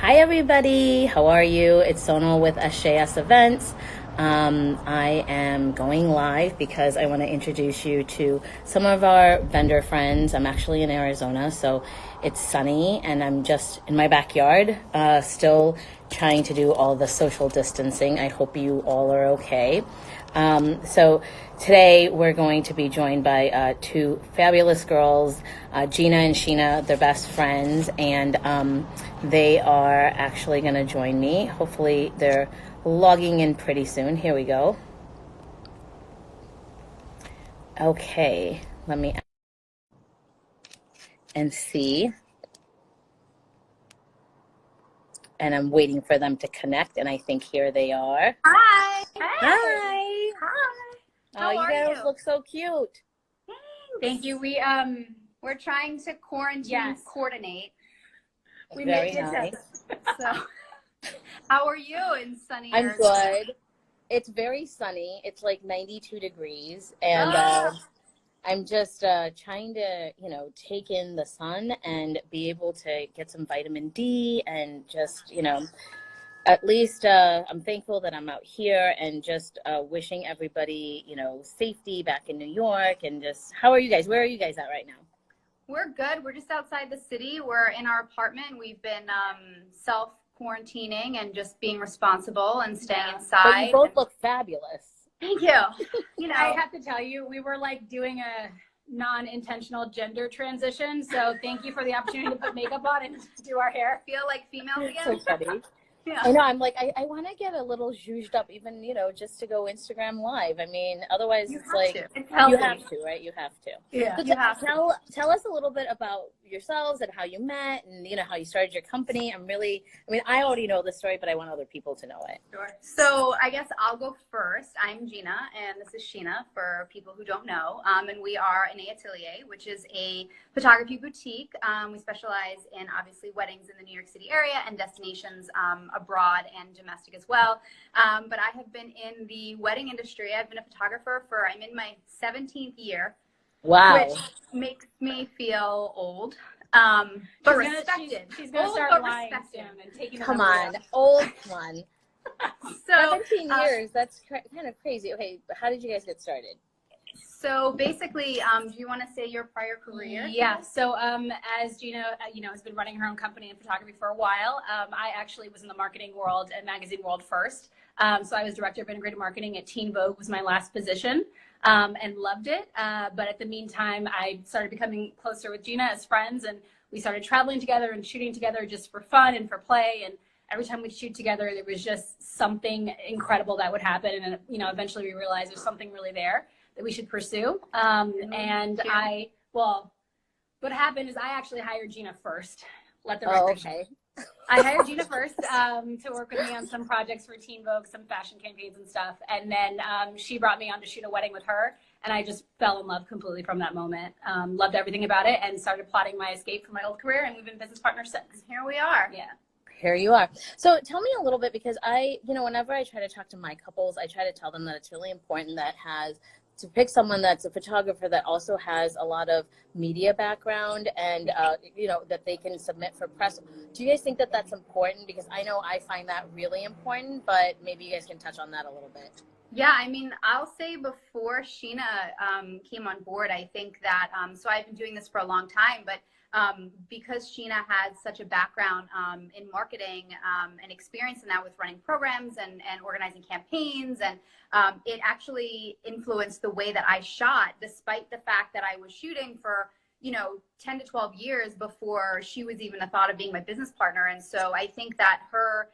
Hi everybody, how are you? It's Sonal with SJS Events. I am going live because I want to introduce you to some of our vendor friends. I'm actually in Arizona, so it's sunny and I'm just in my backyard, still trying to do all the social distancing. I hope you all are okay. So today we're going to be joined by two fabulous girls, Gina and Sheena. They're best friends, and they are actually going to join me. Hopefully they're logging in pretty soon. Here we go. Okay, let me and see. And I'm waiting for them to connect, and I think here they are. Hi. Hi. Hi. Oh, you guys look so cute. Thank you. We're trying to quarantine coordinate. We Very made it nice. So, how are you in sunny I'm Arizona? good. It's very sunny. It's like 92 degrees, and I'm just trying to, take in the sun and be able to get some vitamin D and just, at least I'm thankful that I'm out here and just wishing everybody, safety back in New York. And just, how are you guys? Where are you guys at right now? We're good. We're just outside the city. We're in our apartment. We've been self-quarantining and just being responsible and staying inside. But you both look fabulous. Thank you. I have to tell you, we were like doing a non-intentional gender transition. So thank you for the opportunity to put makeup on and do our hair. Feel like females again. So funny. Yeah. I know. I'm like, I want to get a little zhuzhed up, even, just to go Instagram live. I mean, otherwise it's like, you have to, right? You have to. Yeah. So tell us a little bit about yourselves and how you met and, how you started your company. I already know the story, but I want other people to know it. Sure. So I guess I'll go first. I'm Gina, and this is Sheena for people who don't know. And we are Anée Atelier, which is a photography boutique. We specialize in obviously weddings in the New York City area and destinations abroad and domestic as well. But I have been in the wedding industry. I've been a photographer I'm in my 17th year. Wow. Which makes me feel old. But respected. She's going to start lying soon and taking Come on. Old, come on. So 17 years, that's kind of crazy. Okay, but how did you guys get started? So basically, do you want to say your prior career? Yeah. So as Gina, has been running her own company in photography for a while. I actually was in the marketing world and magazine world first. So I was director of integrated marketing at Teen Vogue was my last position, and loved it. But at the meantime, I started becoming closer with Gina as friends, and we started traveling together and shooting together just for fun and for play. And every time we shoot together, there was just something incredible that would happen. And eventually we realized there's something really there that we should pursue. What happened is I actually hired Gina first. Let the record show. I hired Gina first to work with me on some projects for Teen Vogue, some fashion campaigns and stuff. And then she brought me on to shoot a wedding with her. And I just fell in love completely from that moment. Loved everything about it and started plotting my escape from my old career. And we've been business partners since. Here we are. Yeah. Here you are. So tell me a little bit, because whenever I try to talk to my couples, I try to tell them that it's really important to pick someone that's a photographer that also has a lot of media background and, that they can submit for press. Do you guys think that that's important? Because I know I find that really important, but maybe you guys can touch on that a little bit. Yeah, I'll say before Sheena came on board, I think that, so I've been doing this for a long time, but because Sheena had such a background in marketing and experience in that with running programs and organizing campaigns, and it actually influenced the way that I shot, despite the fact that I was shooting for 10 to 12 years before she was even a thought of being my business partner. And so I think that her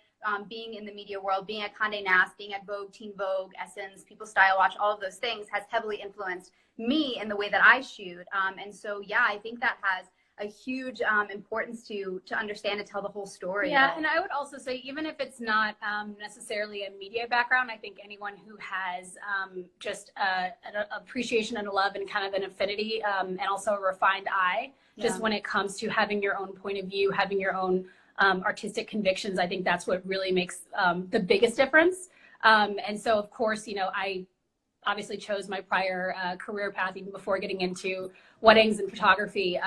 being in the media world, being at Condé Nast, being at Vogue, Teen Vogue, Essence, People Style Watch, all of those things has heavily influenced me in the way that I shoot. And so, yeah, I think that has a huge importance to understand and tell the whole story. Yeah, and I would also say, even if it's not necessarily a media background, I think anyone who has just an appreciation and a love and kind of an affinity and also a refined eye, just when it comes to having your own point of view, having your own artistic convictions, I think that's what really makes the biggest difference. And so, of course, I obviously chose my prior career path even before getting into weddings and photography,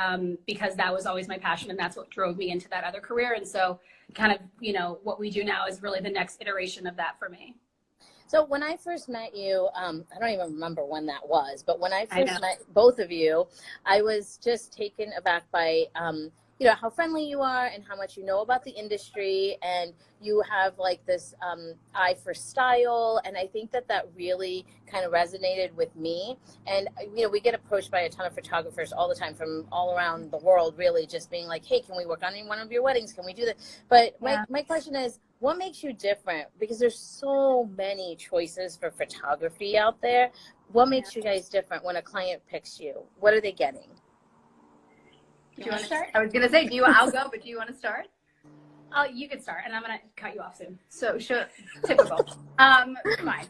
because that was always my passion and that's what drove me into that other career. And so kind of, you know, what we do now is really the next iteration of that for me. So when I first met you, I don't even remember when that was, but when I first met both of you, I was just taken aback by, you know, how friendly you are and how much you know about the industry, and you have like this eye for style. And I think that that really kind of resonated with me. And, you know, we get approached by a ton of photographers all the time from all around the world, really just being like, hey, can we work on one of your weddings? Can we do that? But my question is, what makes you different? Because there's so many choices for photography out there. What makes you guys different when a client picks you? What are they getting? Do you want to start? I was going to say, I'll go, but do you want to start? Oh, you can start, and I'm going to cut you off soon. So, typical. Fine.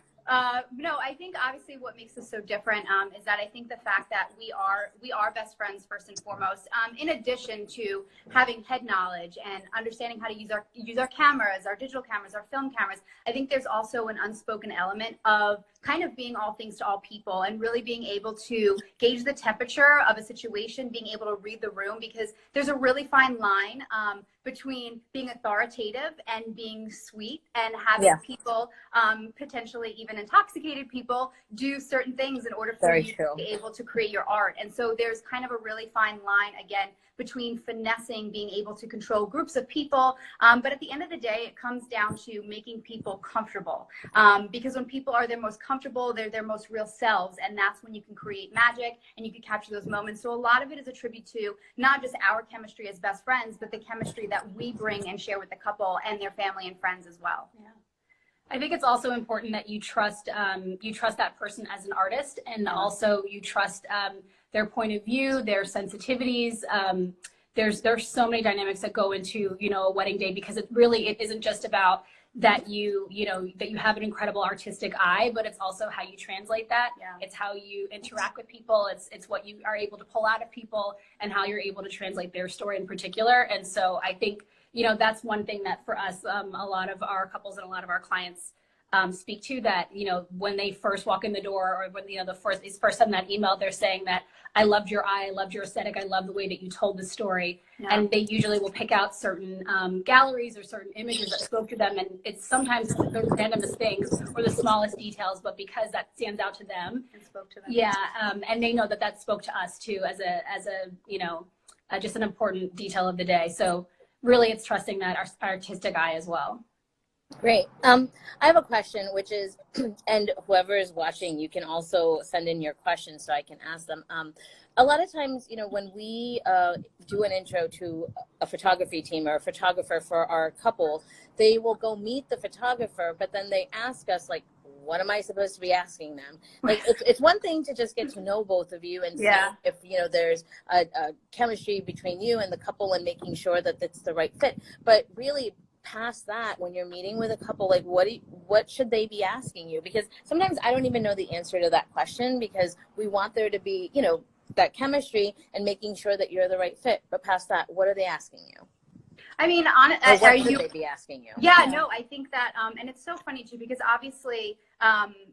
No, I think obviously what makes us so different is that I think the fact that we are best friends first and foremost. In addition to having head knowledge and understanding how to use our cameras, our digital cameras, our film cameras, I think there's also an unspoken element of kind of being all things to all people and really being able to gauge the temperature of a situation, being able to read the room, because there's a really fine line between being authoritative and being sweet and having people, potentially even intoxicated people, do certain things in order for you to be able to create your art. And so there's kind of a really fine line, again, between finessing, being able to control groups of people. But at the end of the day, it comes down to making people comfortable. Because when people are their most comfortable, they're their most real selves. And that's when you can create magic and you can capture those moments. So a lot of it is a tribute to not just our chemistry as best friends, but the chemistry that we bring and share with the couple and their family and friends as well. Yeah. I think it's also important that you trust that person as an artist, and also you trust their point of view, their sensitivities. There's so many dynamics that go into, you know, a wedding day, because it isn't just about that you have an incredible artistic eye, but it's also how you translate that. It's how you interact with people. It's what you are able to pull out of people and how you're able to translate their story in particular. And so I think, you know, that's one thing that for us, a lot of our couples and a lot of our clients speak to, that, you know, when they first walk in the door, or when, you know, they first send that email, they're saying that I loved your eye, I loved your aesthetic, I love the way that you told the story. And they usually will pick out certain galleries or certain images that spoke to them, and it's sometimes the randomest things or the smallest details, but because that stands out to them, and spoke to them. And they know that spoke to us too, as a you know, just an important detail of the day. So really, it's trusting that our artistic eye as well. Great. I have a question, which is, and whoever is watching, you can also send in your questions so I can ask them. A lot of times, you know, when we do an intro to a photography team or a photographer for our couple, they will go meet the photographer, but then they ask us, like, what am I supposed to be asking them? Like, it's one thing to just get to know both of you and see if, you know, there's a chemistry between you and the couple and making sure that it's the right fit. But really, past that, when you're meeting with a couple, like, what should they be asking you? Because sometimes I don't even know the answer to that question, because we want there to be, you know, that chemistry and making sure that you're the right fit. But past that, what are they asking you? I mean, what should they be asking you? No, I think that, and it's so funny too, because obviously,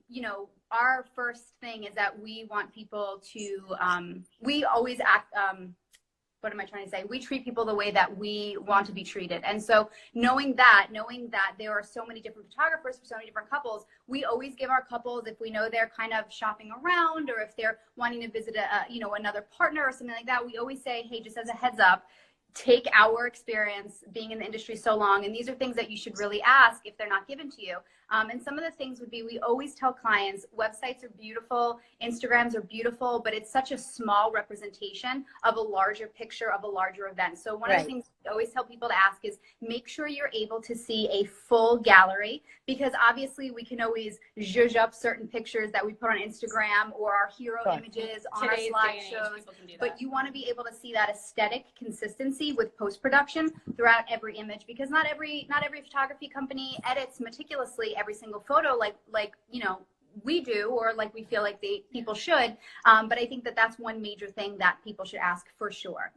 you know, our first thing is that we want people to, we always act, what am I trying to say? We treat people the way that we want to be treated. And so knowing that there are so many different photographers for so many different couples, we always give our couples, if we know they're kind of shopping around, or if they're wanting to visit you know, another partner or something like that, we always say, hey, just as a heads up, take our experience being in the industry so long, and these are things that you should really ask if they're not given to you. And some of the things would be, we always tell clients, websites are beautiful, Instagrams are beautiful, but it's such a small representation of a larger picture of a larger event. So one of the things I always tell people to ask is, make sure you're able to see a full gallery, because obviously we can always zhuzh up certain pictures that we put on Instagram or our hero images on our slideshows, but you want to be able to see that aesthetic consistency with post-production throughout every image, because not every photography company edits meticulously every single photo like you know, we do, or like we feel like people should. But I think that that's one major thing that people should ask for sure.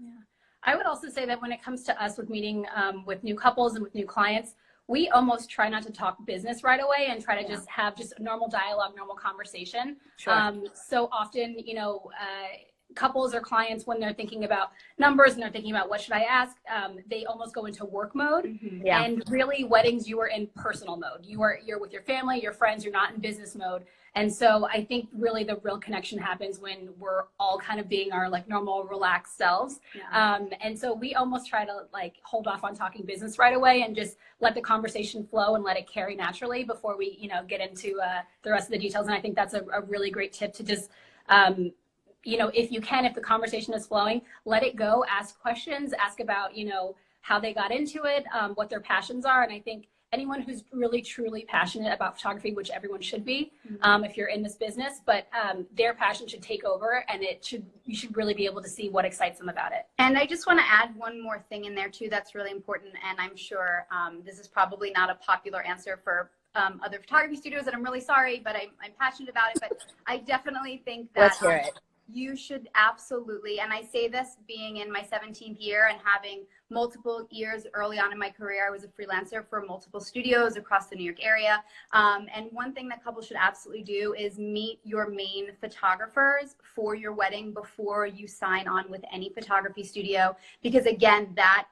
I would also say that when it comes to us with meeting with new couples and with new clients, we almost try not to talk business right away and try to just have just normal dialogue, normal conversation. Sure. So often, you know, couples or clients, when they're thinking about numbers and they're thinking about what should I ask, they almost go into work mode. Yeah. And really, weddings, you are in personal mode. You're with your family, your friends. You're not in business mode. And so I think really the real connection happens when we're all kind of being our like normal, relaxed selves. And so we almost try to like hold off on talking business right away and just let the conversation flow and let it carry naturally before we, you know, get into the rest of the details. And I think that's a really great tip to just, you know, if you can, if the conversation is flowing, let it go, ask questions, ask about, you know, how they got into it, what their passions are. And I think anyone who's really, truly passionate about photography, which everyone should be, if you're in this business, but their passion should take over, and you should really be able to see what excites them about it. And I just want to add one more thing in there too that's really important, and I'm sure this is probably not a popular answer for other photography studios, and I'm really sorry, but I'm passionate about it. But I definitely think that Let's hear it. You should absolutely, and I say this being in my 17th year and having multiple years early on in my career. I was a freelancer for multiple studios across the New York area. And one thing that couples should absolutely do is meet your main photographers for your wedding before you sign on with any photography studio. Because again, that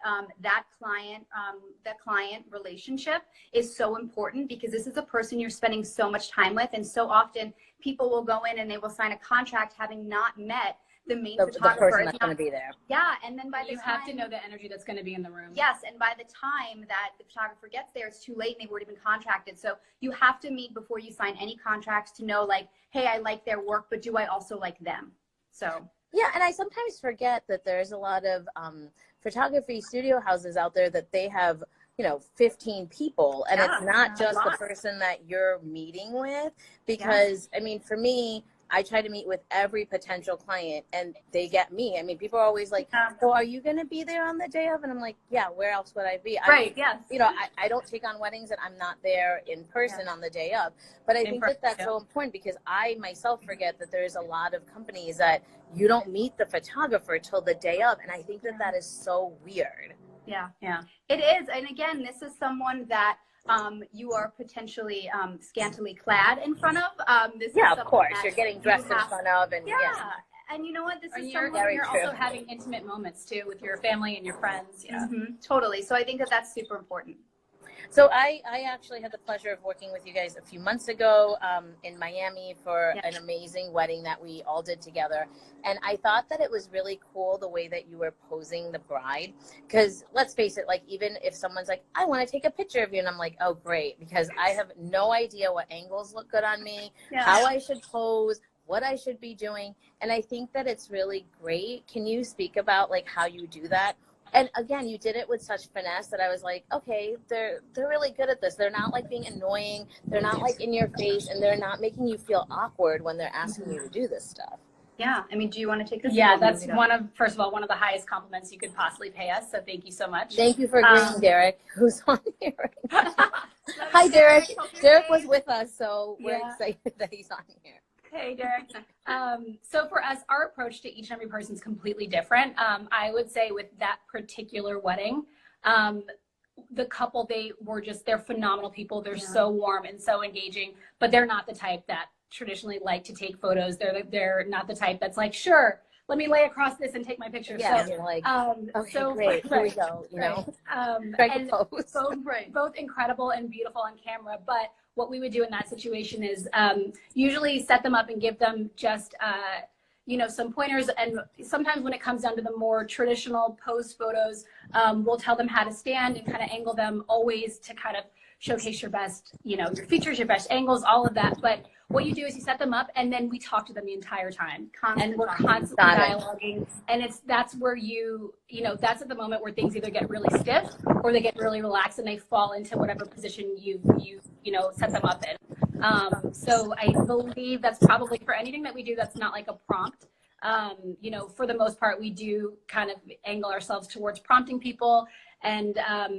client relationship is so important, because this is a person you're spending so much time with. And so often people will go in and they will sign a contract having not met the main photographer. The person that's going to be there. Yeah, and then by the you time, have to know the energy that's going to be in the room. Yes, and by the time that the photographer gets there, it's too late and they've already been contracted. So you have to meet before you sign any contracts to know, like, hey, I like their work, but do I also like them? So yeah, and I sometimes forget that there's a lot of photography studio houses out there that they have, you know, 15 people, and it's not just the person that you're meeting with, because I mean, for me, I try to meet with every potential client and they get me. I mean, people are always like, so are you going to be there on the day of? And I'm like, yeah, where else would I be? Right, yes. You know, I don't take on weddings and I'm not there in person on the day of. But I think that that's so important, because I myself forget that there's a lot of companies that you don't meet the photographer till the day of. And I think that that is so weird. Yeah, it is. And again, this is someone that you are potentially scantily clad in front of. This is of course. You're getting dressed in front of. And and you know what? This is you're also having intimate moments too with your family and your friends. Yeah, totally. So I think that that's super important. So I actually had the pleasure of working with you guys a few months ago in Miami for an amazing wedding that we all did together. And I thought that it was really cool the way that you were posing the bride, because let's face it, like, even if someone's like, I want to take a picture of you, and I'm like, oh, great, because I have no idea what angles look good on me, how I should pose, what I should be doing. And I think that it's really great. Can you speak about like how you do that? And again, you did it with such finesse that I was like, okay, they're really good at this. They're not like being annoying. They're not like in your face, and they're not making you feel awkward when they're asking you to do this stuff. Yeah. I mean, do you want to take this? Yeah, that's first of all, one of the highest compliments you could possibly pay us. So thank you so much. Thank you for agreeing, Derek, who's on here right now. Hi, Derek. Derek was with us, so we're excited that he's on here. Hey, Derek. So for us, our approach to each and every person is completely different. I would say with that particular wedding, the couple, they're phenomenal people. They're so warm and so engaging, but they're not the type that traditionally like to take photos. They're not the type that's like, sure, let me lay across this and take my picture. Yeah, so, you're like, okay, so great, here we go, you know. And both incredible and beautiful on camera, but what we would do in that situation is usually set them up and give them just, you know, some pointers. And sometimes when it comes down to the more traditional pose photos, we'll tell them how to stand and kind of angle them, always to kind of showcase your best, you know, your features, your best angles, all of that. But what you do is you set them up and then we talk to them the entire time. And we're constantly dialoguing. And that's where you know, that's at the moment where things either get really stiff or they get really relaxed and they fall into whatever position you know, set them up in. So I believe that's probably for anything that we do that's not like a prompt. You know, for the most part, we do kind of angle ourselves towards prompting people. and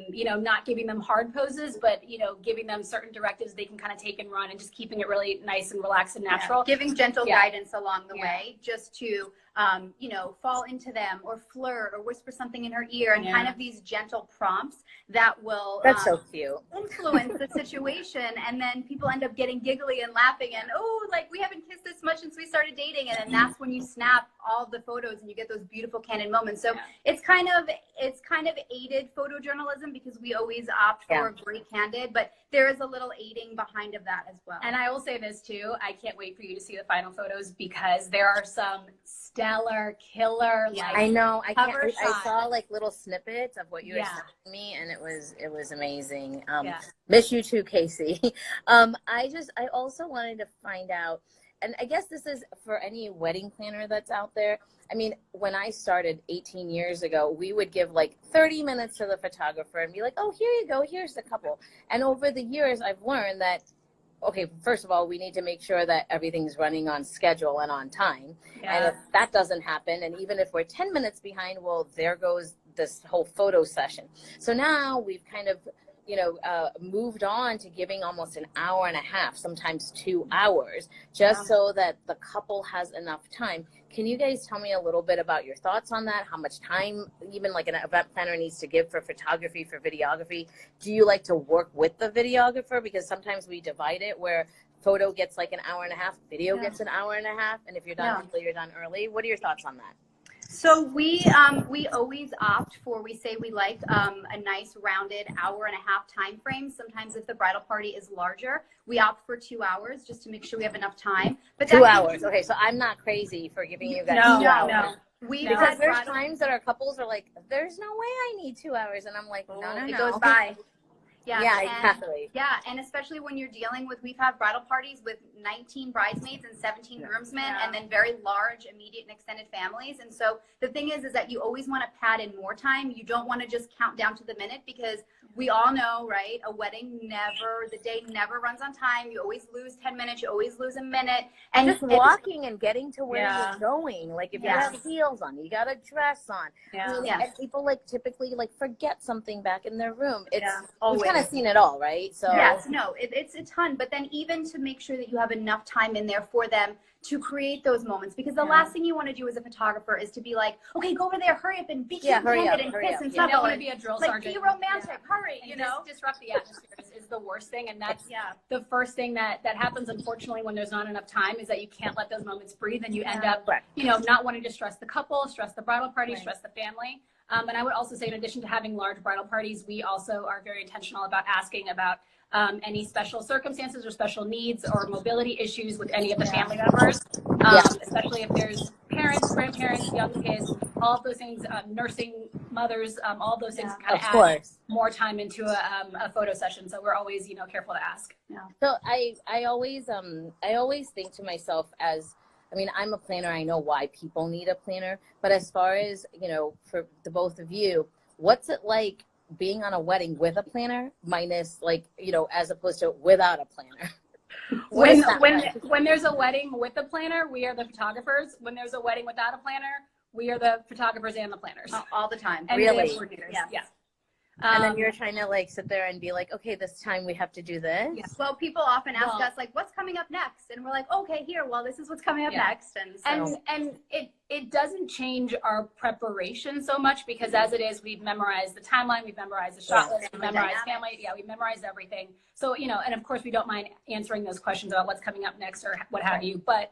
you know, not giving them hard poses, but you know, giving them certain directives they can kind of take and run, and just keeping it really nice and relaxed and natural. Giving gentle guidance along the way, just to you know, fall into them or flirt or whisper something in her ear, and kind of these gentle prompts that will so cute, influence the situation. And then people end up getting giggly and laughing, and oh, like, we haven't kissed this much since we started dating. And then that's when you snap all the photos and you get those beautiful candid moments. So it's kind of aided photojournalism, because we always opt for great candid, but there is a little aiding behind of that as well. And I will say this too, I can't wait for you to see the final photos, because there are some stellar, killer, like, I know. I shots. saw like little snippets of what you were sending me, and it was amazing. Miss you too, Casey. I also wanted to find out, and I guess this is for any wedding planner that's out there. I mean, when I started 18 years ago, we would give like 30 minutes to the photographer and be like, oh, here you go, here's the couple. And over the years, I've learned that, okay, first of all, we need to make sure that everything's running on schedule and on time. And if that doesn't happen, and even if we're 10 minutes behind, well, there goes this whole photo session. So now we've kind of, you know, moved on to giving almost an hour and a half, sometimes 2 hours, just so that the couple has enough time. Can you guys tell me a little bit about your thoughts on that? How much time even like an event planner needs to give for photography, for videography? Do you like to work with the videographer? Because sometimes we divide it where photo gets like an hour and a half, video gets an hour and a half, and if you're done early, you're done early. What are your thoughts on that? So we always opt for, we say we like a nice rounded hour and a half time frame. Sometimes if the bridal party is larger, we opt for 2 hours just to make sure we have enough time. But 2 hours. Okay, so I'm not crazy for giving you guys 2 hours. No. Because there's times that our couples are like, there's no way I need 2 hours. And I'm like, no. It goes by. Yeah, exactly. Yeah, and especially when you're dealing with, we've had bridal parties with 19 bridesmaids and 17 groomsmen, and then very large, immediate and extended families. And so the thing is that you always want to pad in more time. You don't want to just count down to the minute, because we all know, right? A wedding the day never runs on time. You always lose 10 minutes. You always lose a minute. And just walking and getting to where you're going. Like if you have heels on, you got a dress on. I mean, and people like typically like forget something back in their room. It's we've kind of seen it all, right? So it's a ton. But then even to make sure that you have enough time in there for them to create those moments, because the last thing you want to do as a photographer is to be like, okay, go over there, hurry up and be cute and kiss and stuff. You don't want to be a drill like, sergeant. Be romantic, hurry, and disrupt the atmosphere is the worst thing. And that's the first thing that happens, unfortunately, when there's not enough time, is that you can't let those moments breathe, and you end up, you know, not wanting to stress the couple, stress the bridal party, stress the family. And I would also say, in addition to having large bridal parties, we also are very intentional about asking about any special circumstances or special needs or mobility issues with any of the family members, especially if there's parents, grandparents, young kids, all of those things, nursing mothers, all of those things kind of add more time into a photo session. So we're always, you know, careful to ask. So I always think to myself, as I mean, I'm a planner. I know why people need a planner. But as far as, you know, for the both of you, what's it like being on a wedding with a planner minus, like, you know, as opposed to without a planner? When there's a wedding with a planner, we are the photographers. When there's a wedding without a planner, we are the photographers and the planners. All the time. And really? Yeah. And then you're trying to like sit there and be like, okay, this time we have to do this. Yeah. Well, people often ask us like, what's coming up next? And we're like, okay, here, well, this is what's coming up next. And so, and it doesn't change our preparation so much, because as it is, we've memorized the timeline, we've memorized the shot list, we've memorized family. Yeah, we've memorized everything. So, you know, and of course we don't mind answering those questions about what's coming up next or what have you. But,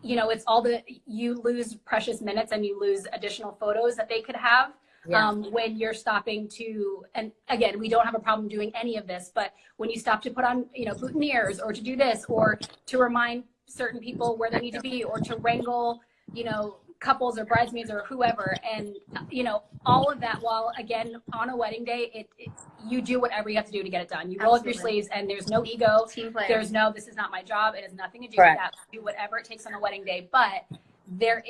you know, it's all you lose precious minutes and you lose additional photos that they could have. When you're stopping to, and again, we don't have a problem doing any of this, but when you stop to put on, you know, boutonnieres or to do this, or to remind certain people where they need to be, or to wrangle, you know, couples or bridesmaids or whoever, and, you know, all of that, while again, on a wedding day, you do whatever you have to do to get it done. You roll up your sleeves, and there's no ego. There's no, this is not my job. It has nothing to do with that. Do whatever it takes on a wedding day. But there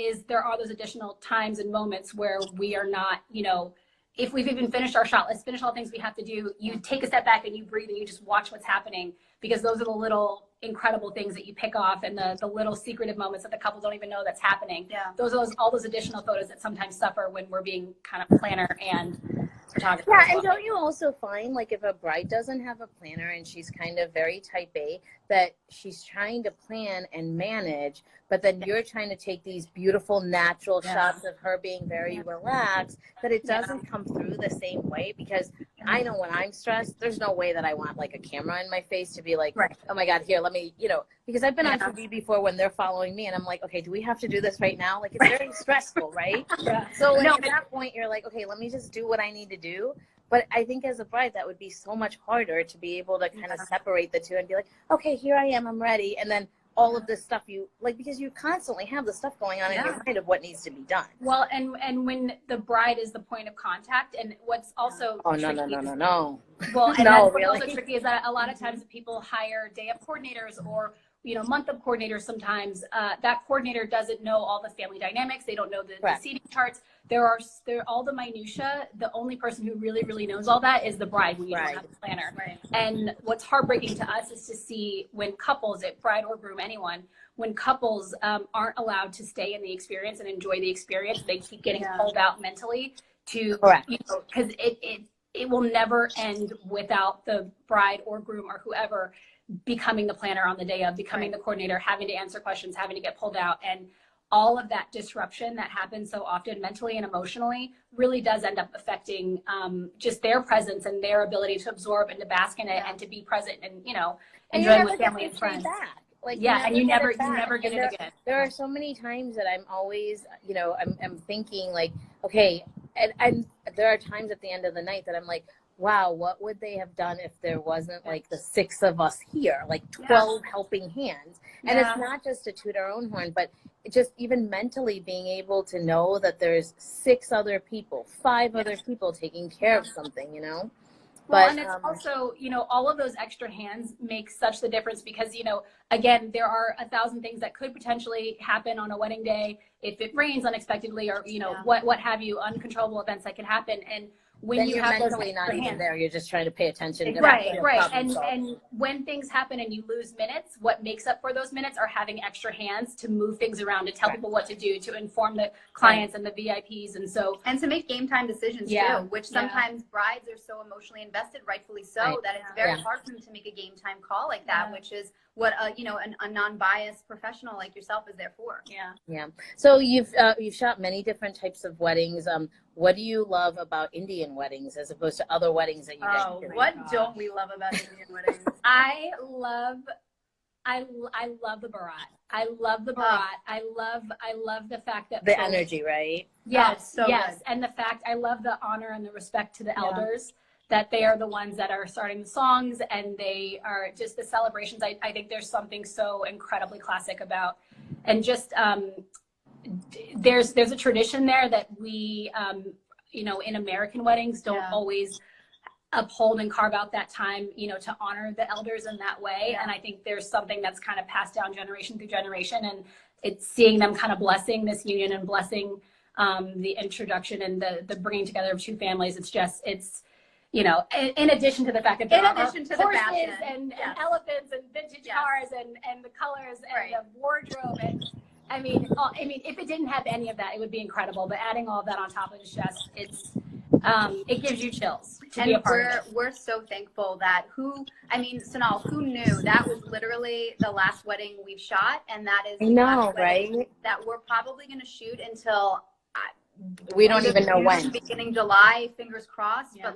are those additional times and moments where we are not, you know, if we've even finished our shot, let's finish all the things we have to do. You take a step back and you breathe and you just watch what's happening, because those are the little incredible things that you pick off, and the little secretive moments that the couple don't even know that's happening. Those are all those additional photos that sometimes suffer when we're being kind of planner and photographer. Yeah, and don't you also find, like, if a bride doesn't have a planner and she's kind of very type A, that she's trying to plan and manage, but then you're trying to take these beautiful natural shots of her being very relaxed, that it doesn't come through the same way? Because I know when I'm stressed, there's no way that I want, like, a camera in my face to be like, oh my God, here, let me, because I've been on TV before when they're following me and I'm like, okay, do we have to do this right now? Like, it's very stressful, right? So like, at that point, you're like, okay, let me just do what I need to do. But I think as a bride, that would be so much harder to be able to kind of separate the two and be like, okay, here I am, I'm ready. And then all of this stuff because you constantly have the stuff going on in your mind of what needs to be done. Well, and when the bride is the point of contact, and what's also no. Well, and no, no, that's really. also tricky is that a lot of times people hire day of coordinators or month of coordinators. Sometimes that coordinator doesn't know all the family dynamics. They don't know the seating charts. There are all the minutia. The only person who really knows all that is the bride when you don't have a planner. And what's heartbreaking to us is to see when couples, if bride or groom, anyone, when couples aren't allowed to stay in the experience and enjoy the experience, they keep getting pulled out mentally to, because it will never end without the bride or groom or whoever becoming the planner on the day of, becoming the coordinator, having to answer questions, having to get pulled out. And all of that disruption that happens so often mentally and emotionally really does end up affecting just their presence and their ability to absorb and to bask in it and to be present and, enjoy with family and friends. Like, and you never get it again. There are so many times that I'm always, I'm thinking like, okay, and there are times at the end of the night that I'm like, wow, what would they have done if there wasn't like the 6 of us here, like 12 helping hands? And it's not just to toot our own horn, but just even mentally being able to know that there's 6 other people, 5 other people taking care of something, Well, But, and it's also, all of those extra hands make such the difference because, again, there are 1,000 things that could potentially happen on a wedding day if it rains unexpectedly or, what have you, uncontrollable events that can happen. And when then you you're have mentally those not even hands, there, you're just trying to pay attention to right. And when things happen and you lose minutes, what makes up for those minutes are having extra hands to move things around, to tell people what to do, to inform the clients and the VIPs, and to make game time decisions too, which sometimes brides are so emotionally invested, rightfully so, that it's very hard for them to make a game time call like that, which is what a non-biased professional like yourself is there for. So you've shot many different types of weddings. What do you love about Indian weddings as opposed to other weddings that you guys do? What don't we love about Indian weddings? I love the barat. I love the barat. I love the fact that the energy, right? Yes, good. And the fact I love the honor and the respect to the elders, that they are the ones that are starting the songs and they are just the celebrations. I think there's something so incredibly classic about, and just there's a tradition there that we in American weddings don't always uphold and carve out that time, to honor the elders in that way. And I think there's something that's kind of passed down generation through generation, and it's seeing them kind of blessing this union and blessing the introduction and the bringing together of 2 families. It's in addition to the fact that there are horses and elephants and vintage cars and the colors and the wardrobe, and I mean, if it didn't have any of that, it would be incredible. But adding all of that on top of it gives you chills to be a part of it. We're so thankful that Sonal, who knew that was literally the last wedding we've shot, and that is the last wedding that we're probably going to shoot until we don't even know when. Beginning July, fingers crossed. But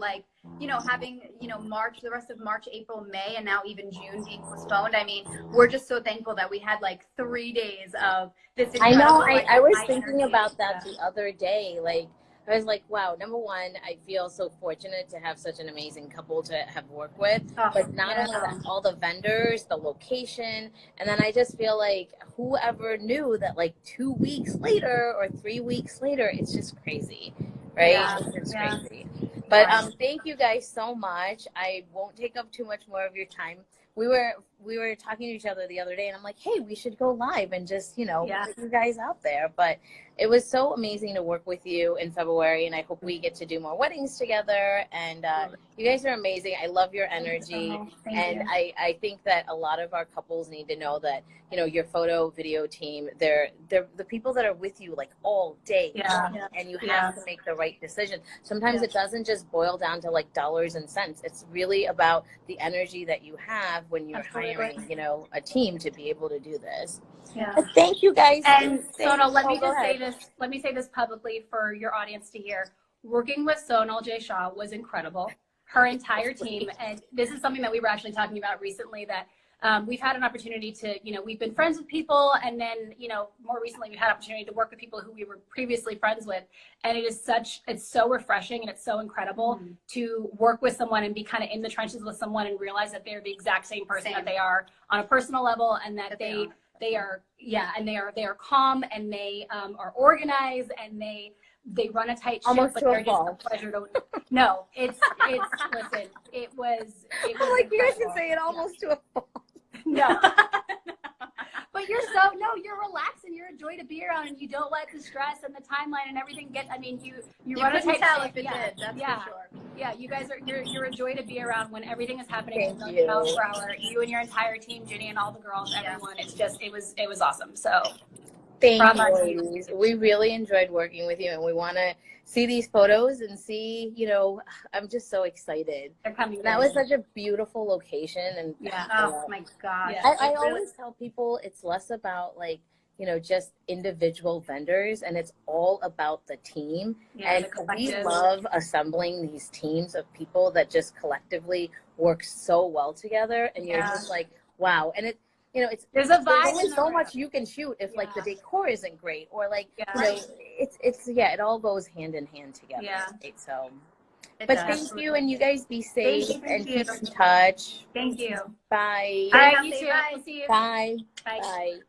having March, the rest of March, April, May, and now even June being postponed. I mean, we're just so thankful that we had like 3 days of this. I know. I was thinking about that the other day. Like, I was like, wow, number one, I feel so fortunate to have such an amazing couple to have worked with. But not only that, all the vendors, the location, and then I just feel like whoever knew that like 2 weeks later or 3 weeks later, it's just crazy, right? It's just crazy. But thank you guys so much. I won't take up too much more of your time. We were talking to each other the other day, and I'm like, hey, we should go live and just, put you guys out there. But it was so amazing to work with you in February, and I hope we get to do more weddings together. And you guys are amazing. I love your energy. Thank you. I think that a lot of our couples need to know that, you know, your photo video team, they're the people that are with you like all day. And you have to make the right decision. Sometimes it doesn't just boil down to like dollars and cents. It's really about the energy that you have when you're hiring, you know, a team to be able to do this. But thank you guys. And Sonal, let me just say this. Let me say this publicly for your audience to hear. Working with Sonal J. Shah was incredible. Her entire team, and this is something that we were actually talking about recently, that we've had an opportunity to, you know, we've been friends with people, and then, you know, more recently we've had an opportunity to work with people who we were previously friends with, and it's so refreshing and it's so incredible to work with someone and be kind of in the trenches with someone and realize that they're the exact same person that they are on a personal level, and that they are calm, and they are organized, and they run a tight ship, but they're just a pleasure to. No, it's listen, it was I'm like, you guys can say it almost to a fault. No. But you're relaxed, and you're a joy to be around, and you don't let the stress and the timeline and everything get, I mean, you run a tight ship. That's for sure. Yeah, you guys you're a joy to be around when everything is happening at 1,000,000 miles per hour. You and your entire team, Ginny and all the girls, everyone. It's just, it was awesome. So thank you, ladies. We really enjoyed working with you, and we want to see these photos and see, you know, I'm just so excited. They're coming. That was such a beautiful location. And oh my gosh. I always tell people it's less about like, you know, just individual vendors, and it's all about the team. And we love assembling these teams of people that just collectively work so well together, and you're just like, wow. And you know, there's a vibe. There's only so much you can shoot if like the decor isn't great, or like you know, it all goes hand in hand together. Right? So, but thank you, and you guys be safe and keep in touch. Thank you. Bye. All right, you too. See you. Bye. Bye. Bye.